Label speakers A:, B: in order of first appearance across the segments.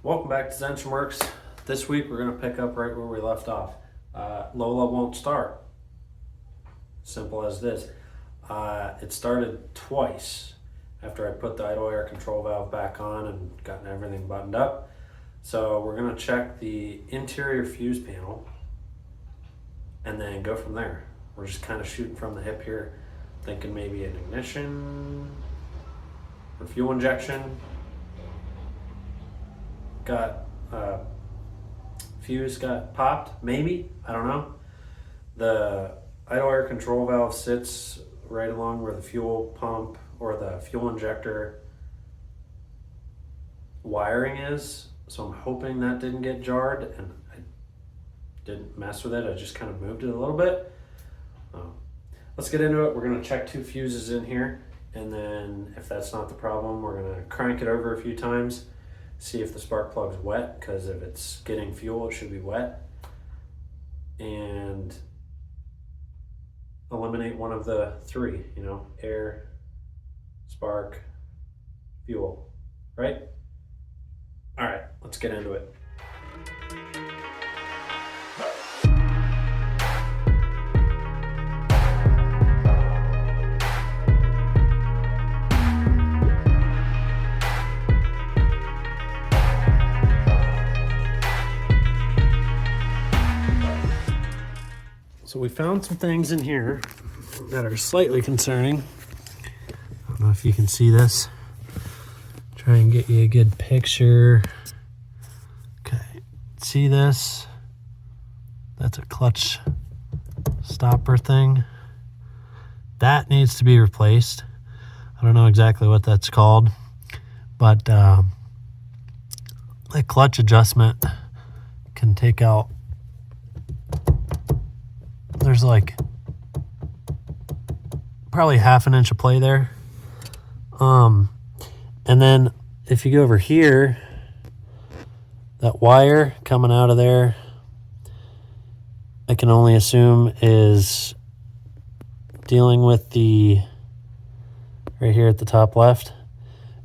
A: Welcome back to Zention Works. This week we're going to pick up right where we left off. Lola won't start. Simple as this. It started twice after I put the idle air control valve back on and gotten everything buttoned up. So we're going to check the interior fuse panel and then go from there. We're just kind of shooting from the hip here, thinking maybe an ignition or fuel injection. Got fuse got popped, maybe, I don't know. The idle air control valve sits right along where the fuel pump or the fuel injector wiring is, so I'm hoping that didn't get jarred, and I didn't mess with it. I just kind of moved it a little bit. Let's get into it. We're going to check two fuses in here, and then if that's not the problem, we're going to crank it over a few times, see if the spark plug's wet, because if it's getting fuel, it should be wet, and eliminate one of the three, air, spark, fuel, right? All right, let's get into it. So we found some things in here that are slightly concerning. I don't know if you can see this. Try and get you a good picture. Okay, see this? That's a clutch stopper thing. That needs to be replaced. I don't know exactly what that's called, but that clutch adjustment can take out, there's like probably half an inch of play there. And then if you go over here, that wire coming out of there, I can only assume is dealing with the, right here at the top left,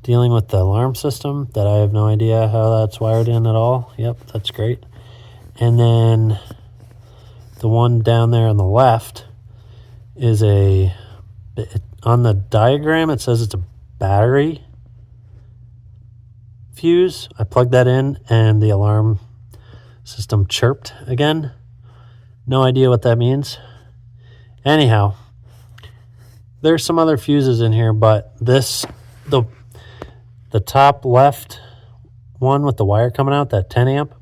A: dealing with the alarm system that I have no idea how that's wired in at all. Yep, that's great. And then the one down there on the left is on the diagram it says it's a battery fuse. I plugged that in and the alarm system chirped again. No idea what that means. Anyhow, there's some other fuses in here, but the top left one with the wire coming out, that 10 amp,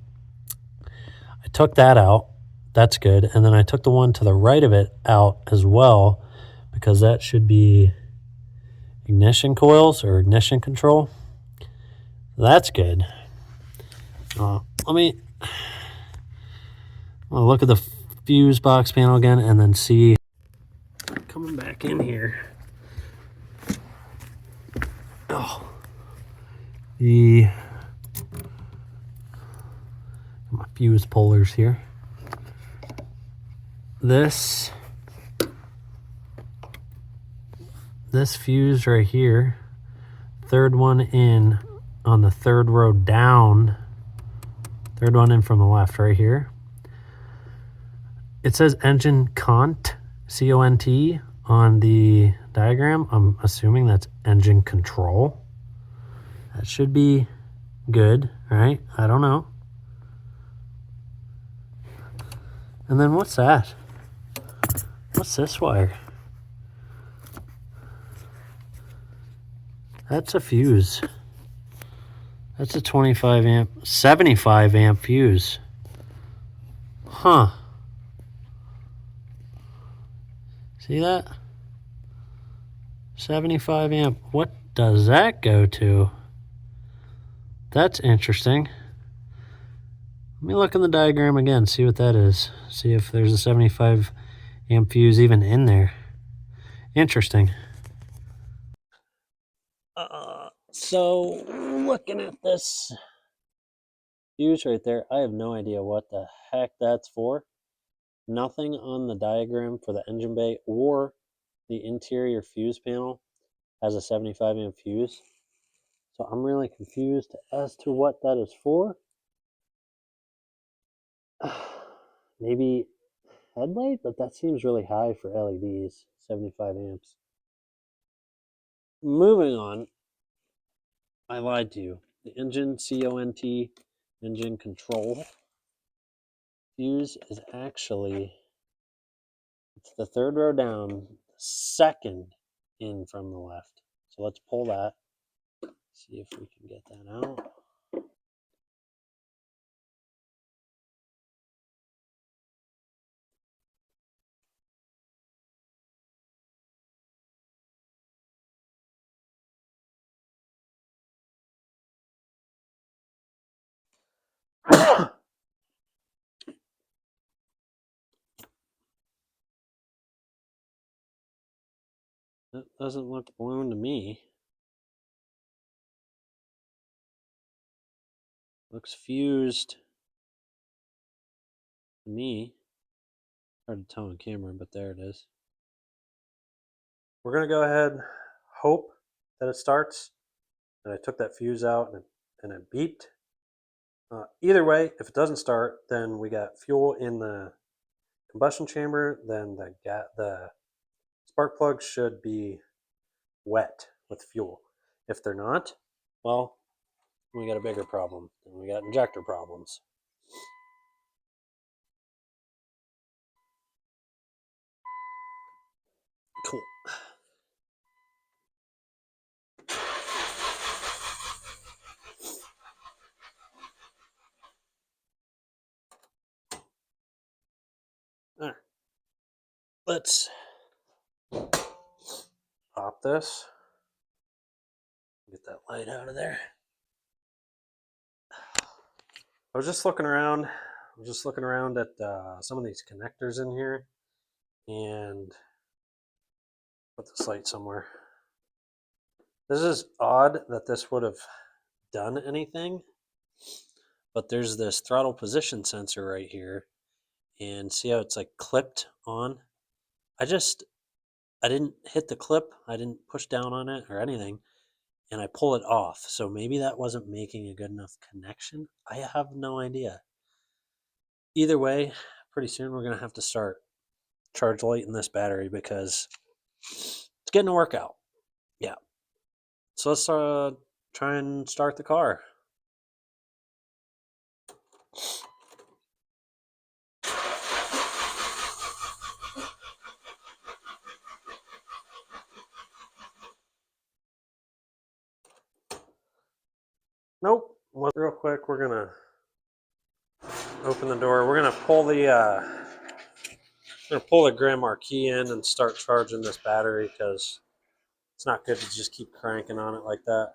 A: I took that out. That's good. And then I took the one to the right of it out as well, because that should be ignition coils or ignition control. That's good. I'll look at the fuse box panel again and then see. Coming back in here. Oh, my fuse pullers here. This fuse right here, third one in on the third row down, third one in from the left right here. It says engine cont, C-O-N-T, on the diagram. I'm assuming that's engine control. That should be good, right? I don't know. And then what's that? What's this wire? That's a fuse. That's a 25 amp, 75 amp fuse. Huh. See that? 75 amp. What does that go to? That's interesting. Let me look in the diagram again, see what that is. See if there's a 75 amp fuse even in there. Interesting. So looking at this fuse right there, I have no idea what the heck that's for. Nothing on the diagram for the engine bay or the interior fuse panel has a 75 amp fuse. So I'm really confused as to what that is for. Maybe headlight, but that seems really high for LEDs, 75 amps. Moving on, I lied to you. The engine, CONT, engine control fuse is actually, it's the third row down, second in from the left. So let's pull that, see if we can get that out. That doesn't look blown to me. Looks fused to me. Hard to tell on camera, but there it is. We're going to go ahead, hope that it starts. And I took that fuse out and it beeped. Either way, if it doesn't start, then we got fuel in the combustion chamber. Then the spark plugs should be wet with fuel. If they're not, well, we got a bigger problem. And we got injector problems. Cool. All right. Let's pop this. Get that light out of there. I was just looking around. At some of these connectors in here, and put this light somewhere. This is odd that this would have done anything, but there's this throttle position sensor right here, and see how it's like clipped on? I didn't hit the clip, I didn't push down on it or anything, and I pull it off. So maybe that wasn't making a good enough connection. I have no idea. Either way, pretty soon we're gonna have to start charge lighting this battery because it's getting to work out. Yeah. So let's try and start the car. Nope. Well, real quick, we're gonna open the door. We're gonna pull the Grand Marquis in and start charging this battery because it's not good to just keep cranking on it like that.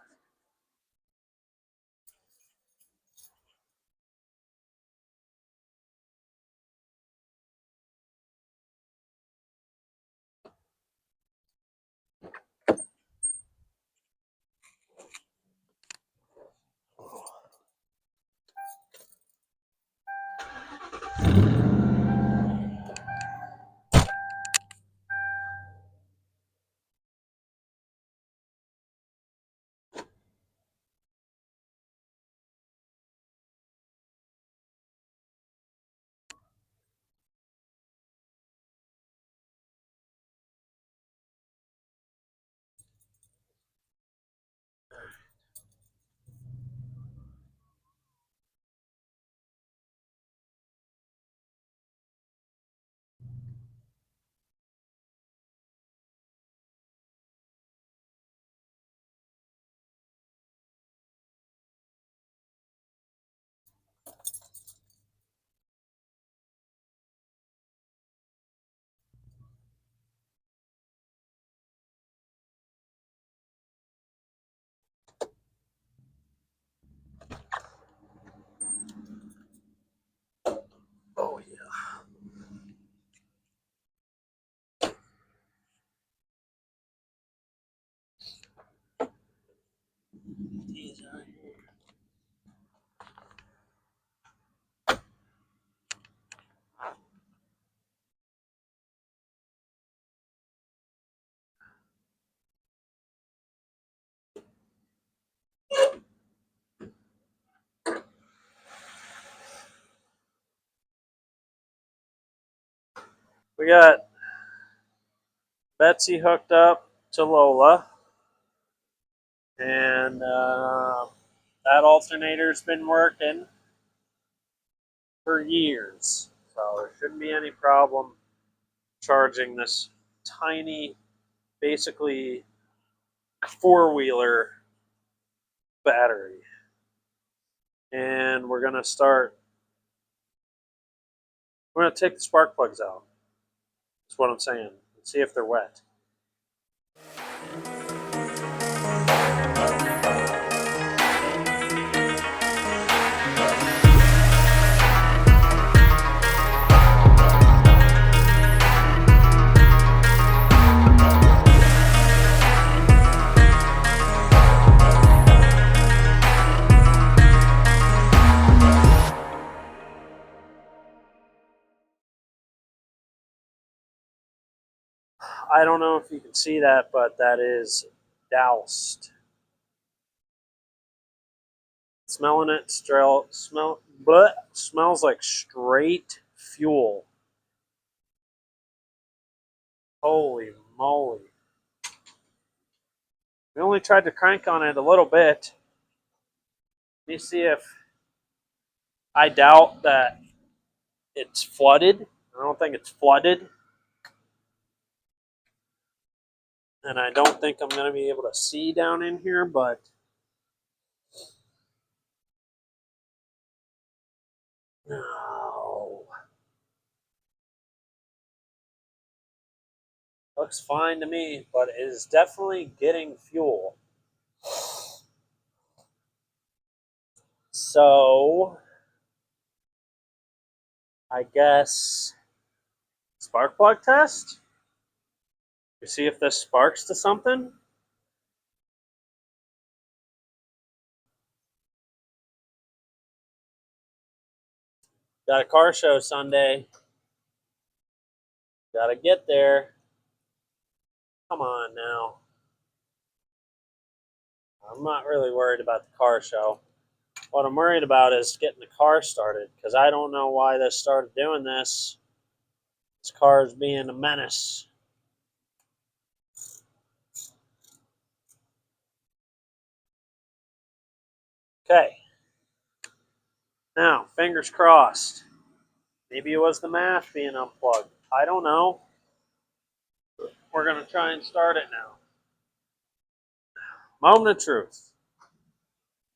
A: We got Betsy hooked up to Lola, and that alternator's been working for years, so there shouldn't be any problem charging this tiny, basically four-wheeler battery. And we're going to take the spark plugs out. That's what I'm saying. Let's see if they're wet. I don't know if you can see that, but that is doused. Smelling it, smells like straight fuel. Holy moly. We only tried to crank on it a little bit. Let me see if I doubt that it's flooded. I don't think it's flooded. And I don't think I'm going to be able to see down in here, but no. Looks fine to me, but it is definitely getting fuel. So, I guess spark plug test? You see if this sparks to something? Got a car show Sunday. Gotta get there. Come on now. I'm not really worried about the car show. What I'm worried about is getting the car started, because I don't know why they started doing this. This car is being a menace. Okay. Now, fingers crossed. Maybe it was the mash being unplugged. I don't know. We're going to try and start it now. Moment of truth.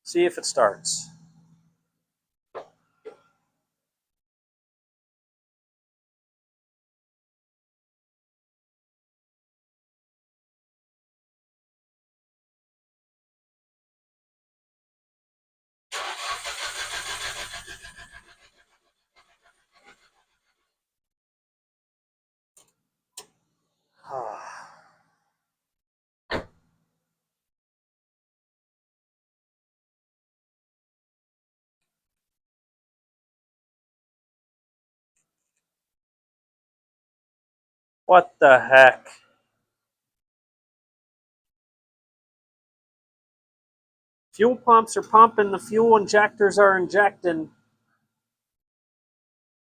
A: See if it starts. What the heck? Fuel pumps are pumping, the fuel injectors are injecting.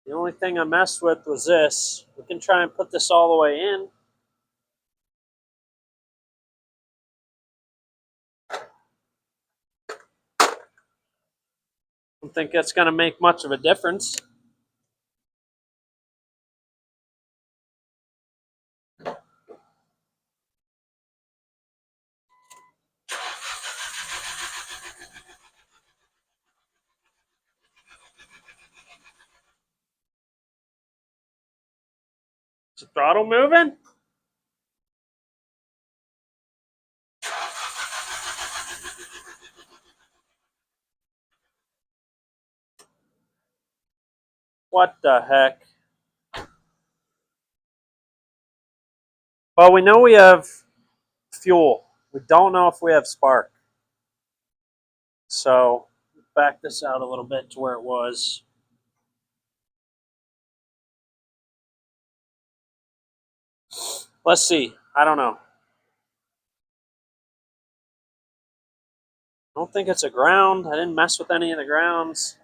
A: The only thing I messed with was this. We can try and put this all the way in. I don't think that's going to make much of a difference. Is the throttle moving? What the heck? Well, we know we have fuel. We don't know if we have spark. So, back this out a little bit to where it was. Let's see. I don't know. I don't think it's a ground. I didn't mess with any of the grounds.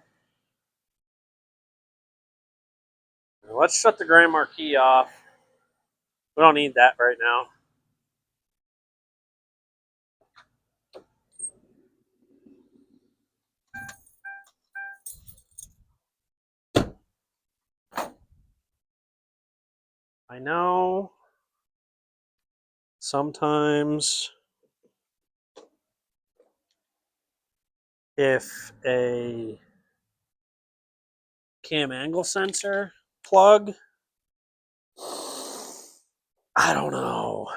A: Let's shut the Grand Marquis off. We don't need that right now. I know sometimes if a cam angle sensor plug, I don't know,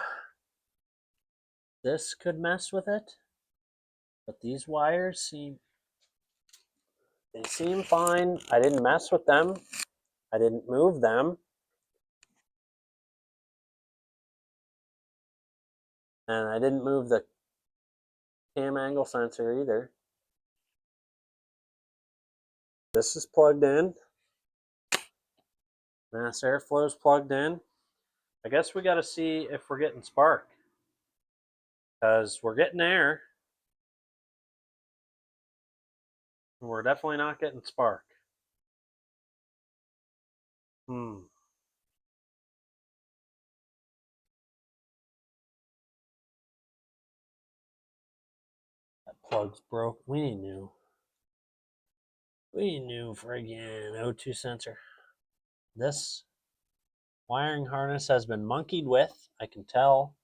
A: this could mess with it, but these wires seem fine. I didn't mess with them. I didn't move them. And I didn't move the cam angle sensor either. This is plugged in. Mass airflow is plugged in. I guess we got to see if we're getting spark, because we're getting air. We're definitely not getting spark. That plug's broke. We need new. We need new friggin' O2 sensor. This wiring harness has been monkeyed with. I can tell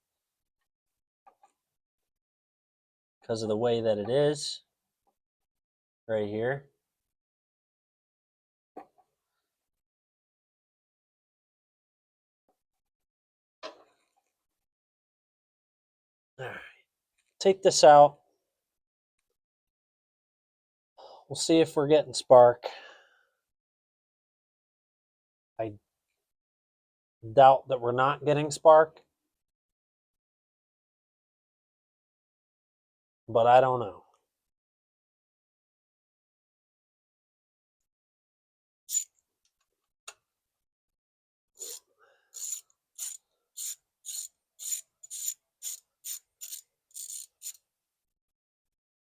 A: because of the way that it is right here. All right, take this out. We'll see if we're getting spark. I doubt that we're not getting spark, but I don't know.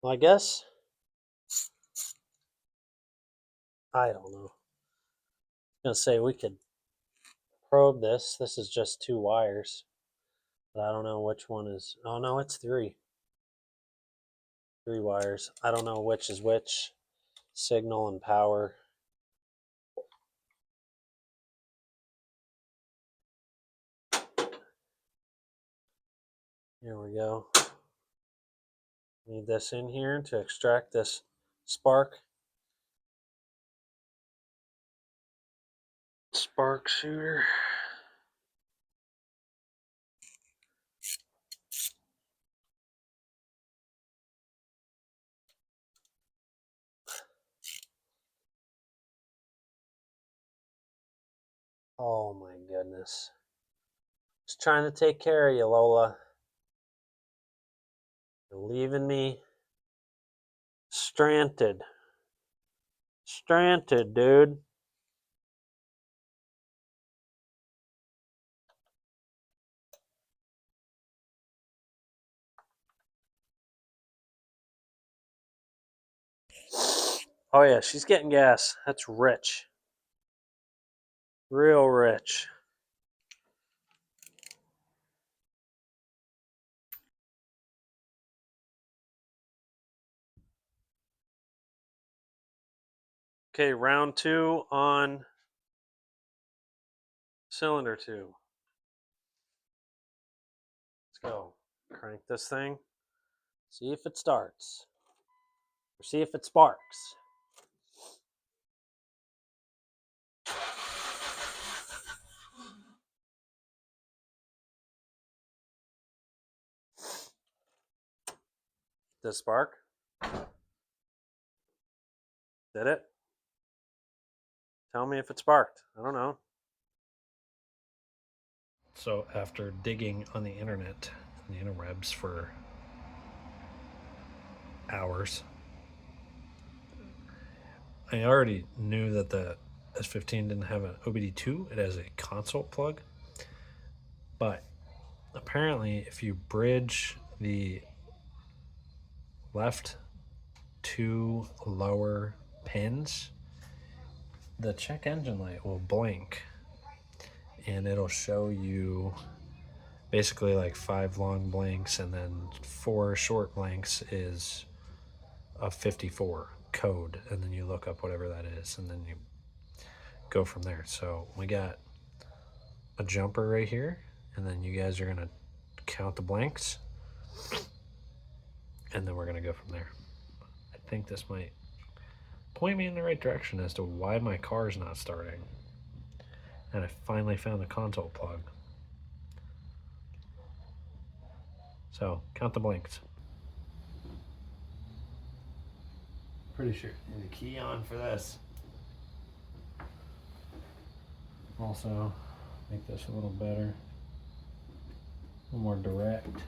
A: Well, I guess, I don't know. I was gonna say we could probe this. This is just 2 wires, but I don't know which one is. Oh no, it's 3. 3 wires. I don't know which is which. Signal and power. Here we go. Need this in here to extract this spark shooter. Oh my goodness. Just trying to take care of you, Lola. You're leaving me stranded. Stranded, dude. Oh yeah, she's getting gas. That's rich. Real rich. Okay, round 2 on cylinder 2. Let's go. Crank this thing. See if it starts. Or see if it sparks. Does it spark? Did it? Tell me if it sparked. I don't know. So after digging on the internet, the interwebs for hours, I already knew that the S15 didn't have an OBD2. It has a console plug. But apparently if you bridge the left 2 lower pins, the check engine light will blink and it'll show you basically like 5 long blanks, and then 4 short blanks is a 54 code, and then you look up whatever that is, and then you go from there. So we got a jumper right here, and then you guys are gonna count the blanks, and then we're gonna go from there. I think this might point me in the right direction as to why my car's not starting. And I finally found the console plug. So count the blanks. Pretty sure need a key on for this. Also, make this a little better, a little more direct.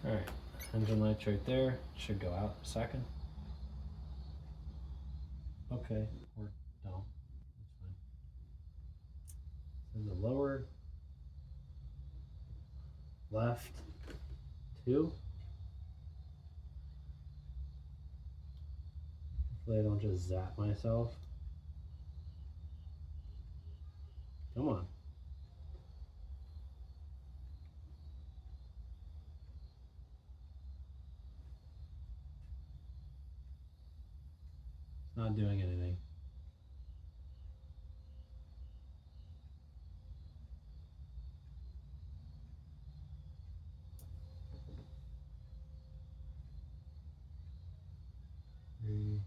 A: All right, engine lights right there. Should go out in a second. Okay, we're done. That's fine. In the lower left 2. Hopefully I don't just zap myself. Come on. It's not doing anything. Three,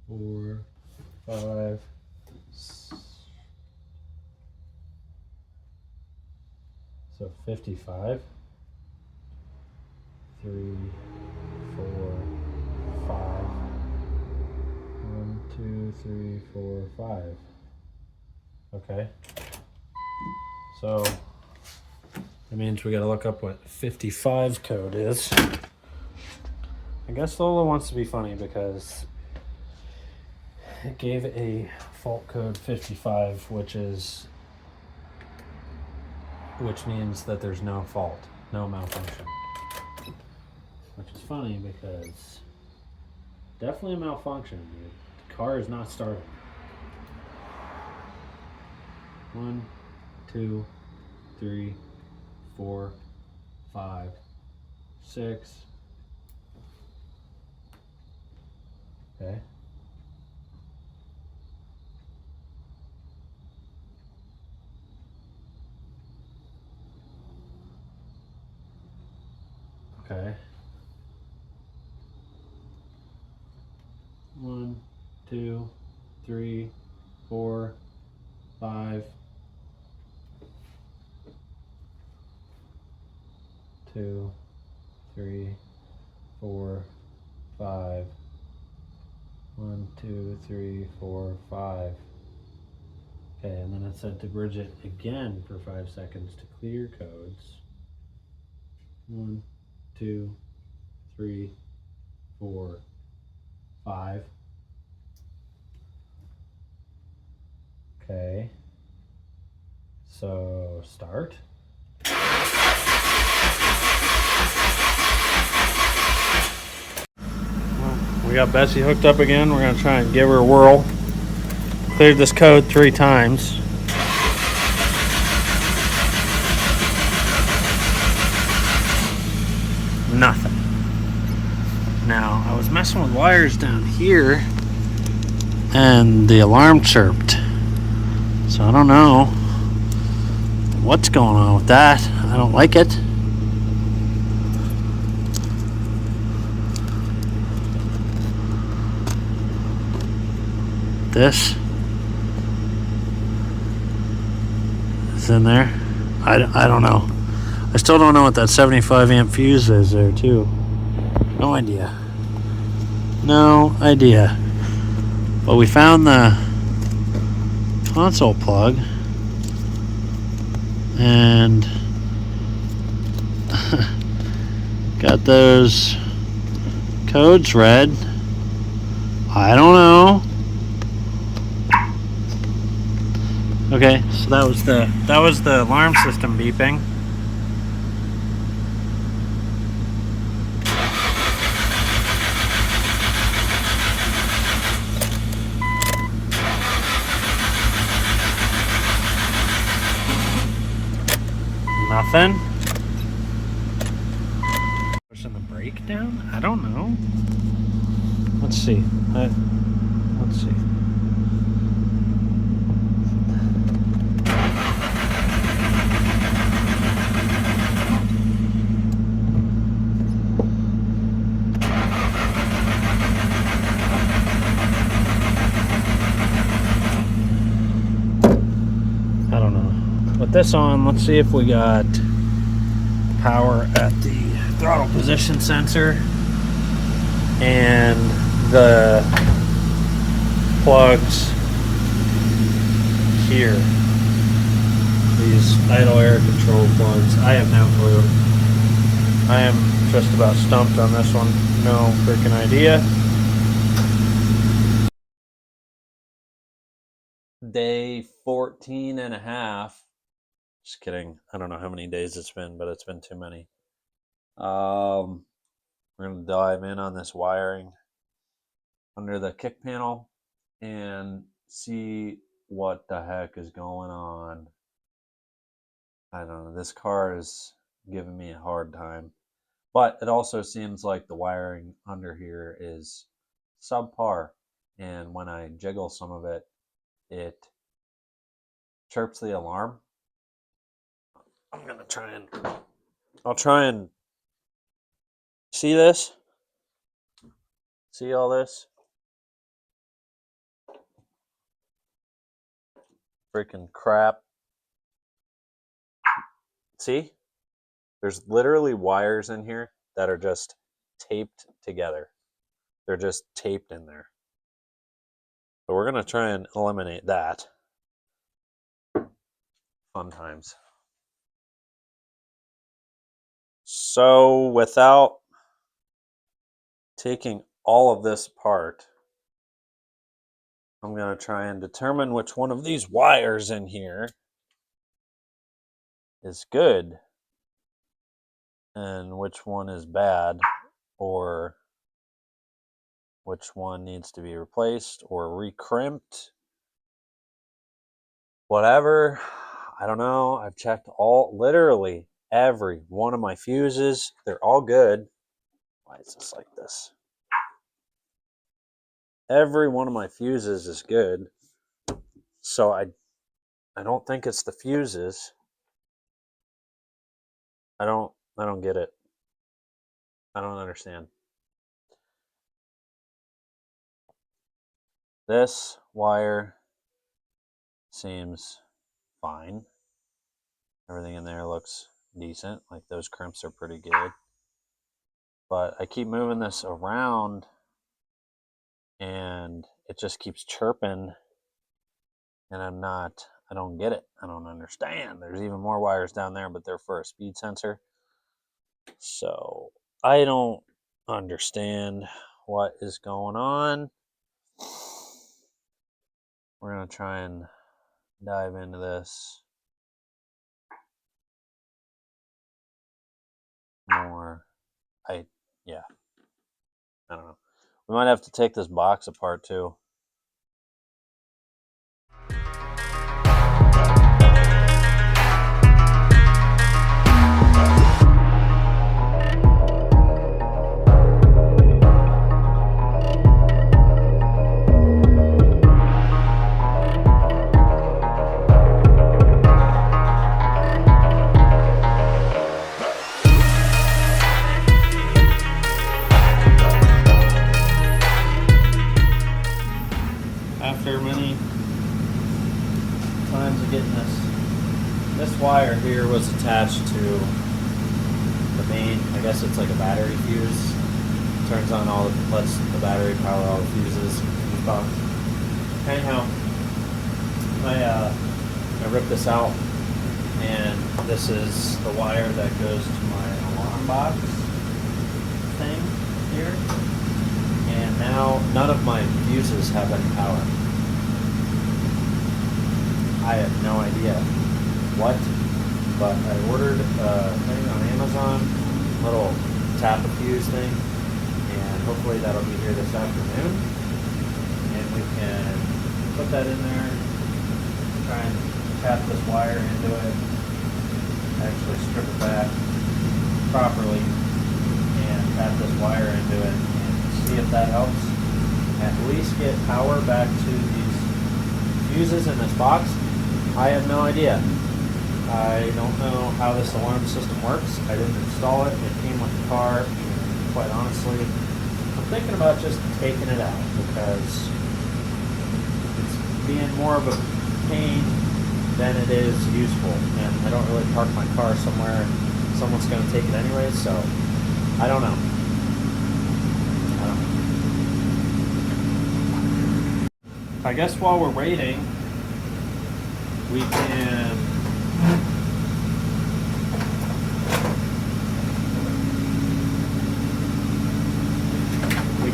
A: 4, 5. So 55. 3, 4, 5. 1, 2, 3, 4, 5. Okay. So that means we gotta look up what 55's code is. I guess Lola wants to be funny because it gave a fault code 55, which means that there's no fault, no malfunction. Which is funny because definitely a malfunction. The car is not starting. 1, 2, 3, 4, 5, 6. Okay. Okay. 1, 2, 3, 4, 5. 2, 3, 4, 5. 1, 2, 3, 4, 5. Okay, and then it said to bridge it again for 5 seconds to clear codes. 1, 2, 3, 4, 5. Okay. So start. We got Bessie hooked up again. We're gonna try and give her a whirl. Cleared this code 3 times. Nothing. Now, I was messing with wires down here and the alarm chirped. So I don't know what's going on with that. I don't like it. This is in there. I don't know. I still don't know what that 75 amp fuse is there too. No idea. No idea. But we found the console plug and got those codes read. I don't know. Okay, so that was the alarm system beeping. Nothing? Pushing the brake down? I don't know. Let's see. Let's see. I don't know. With this on, let's see if we got power at the throttle position sensor and the plugs here. These idle air control plugs. I have no clue. I am just about stumped on this one. No freaking idea. Day 14 and a half. Just kidding. I don't know how many days it's been, but it's been too many. We're going to dive in on this wiring under the kick panel and see what the heck is going on. I don't know. This car is giving me a hard time. But it also seems like the wiring under here is subpar. And when I jiggle some of it, it chirps the alarm. I'm going to try and... I'll try and... See this? See all this? Freaking crap. See? There's literally wires in here that are just taped together. They're just taped in there. So we're going to try and eliminate that. Fun times. So without taking all of this apart, I'm going to try and determine which one of these wires in here is good and which one is bad, or which one needs to be replaced or recrimped. Whatever. I don't know. I've checked literally every one of my fuses. They're all good. Why is this like this? Every one of my fuses is good. So I don't think it's the fuses. I don't get it. I don't understand. This wire seems fine. Everything in there looks decent. Like those crimps are pretty good. But I keep moving this around and it just keeps chirping, and I don't get it. I don't understand. There's even more wires down there, but they're for a speed sensor. So I don't understand what is going on. We're going to try and dive into this more. Yeah. I don't know. We might have to take this box apart too. After many times of getting this wire here was attached to the main, I guess it's like a battery fuse. Turns on lets the battery power all the fuses in the box. Anyhow, I ripped this out, and this is the wire that goes to my alarm box thing here. And now none of my fuses have any power. I have no idea what, but I ordered a thing on Amazon, little tap a fuse thing, and hopefully that'll be here this afternoon, and we can put that in there, try and tap this wire into it, actually strip it back properly and tap this wire into it and see if that helps at least get power back to these fuses in this box. I have no idea. I don't know how this alarm system works. I didn't install it. It came with the car. And quite honestly, I'm thinking about just taking it out because it's being more of a pain than it is useful. And I don't really park my car somewhere someone's going to take it anyway, so I don't know. I guess while we're waiting, we can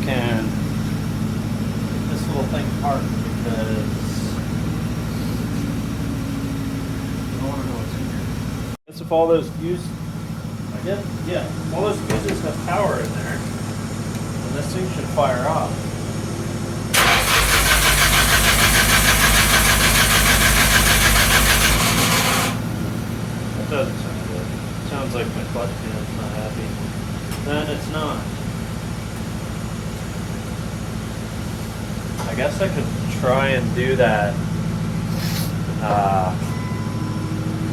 A: get this little thing apart because I want to know what's in here. I guess if all those fuses, all those fuses have power in there, and this thing should fire off. Doesn't sound good. Sounds like my clutch pan's not happy. Then it's not. I guess I could try and do that.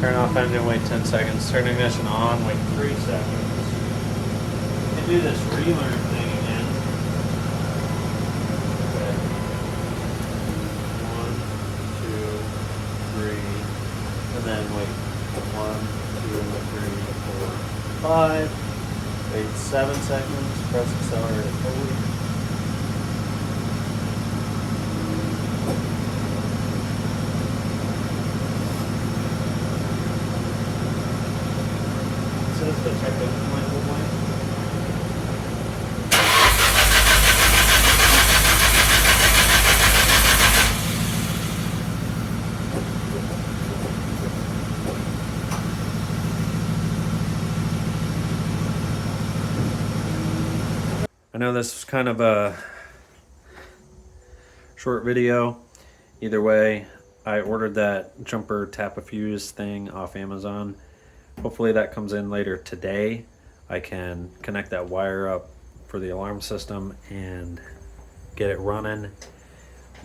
A: Turn off engine, wait 10 seconds. Turn ignition on, wait 3 seconds. I can do this relearn thing again. Okay. 1, 2, 3, and then wait. 1, 2, 3, 4, 5. Wait 7 seconds. Press accelerator fully. So this is the check engine light will blank. I know this is kind of a short video. Either way, I ordered that jumper tap a fuse thing off Amazon. Hopefully that comes in later today. I can connect that wire up for the alarm system and get it running.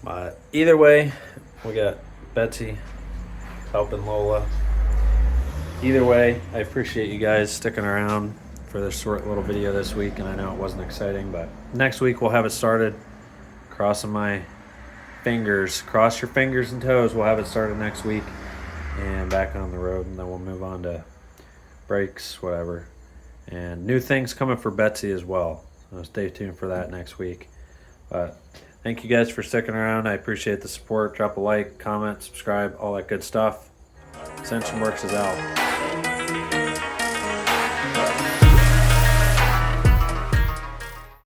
A: But either way, we got Betsy helping Lola. Either way, I appreciate you guys sticking around for this short little video this week, and I know it wasn't exciting, but next week we'll have it started. Crossing my fingers, cross your fingers and toes, we'll have it started next week and back on the road, and then we'll move on to brakes, whatever, and new things coming for Betsy as well, so stay tuned for that next week. But thank you guys for sticking around. I appreciate the support. Drop a like, comment, subscribe, all that good stuff. Ascension Works is out.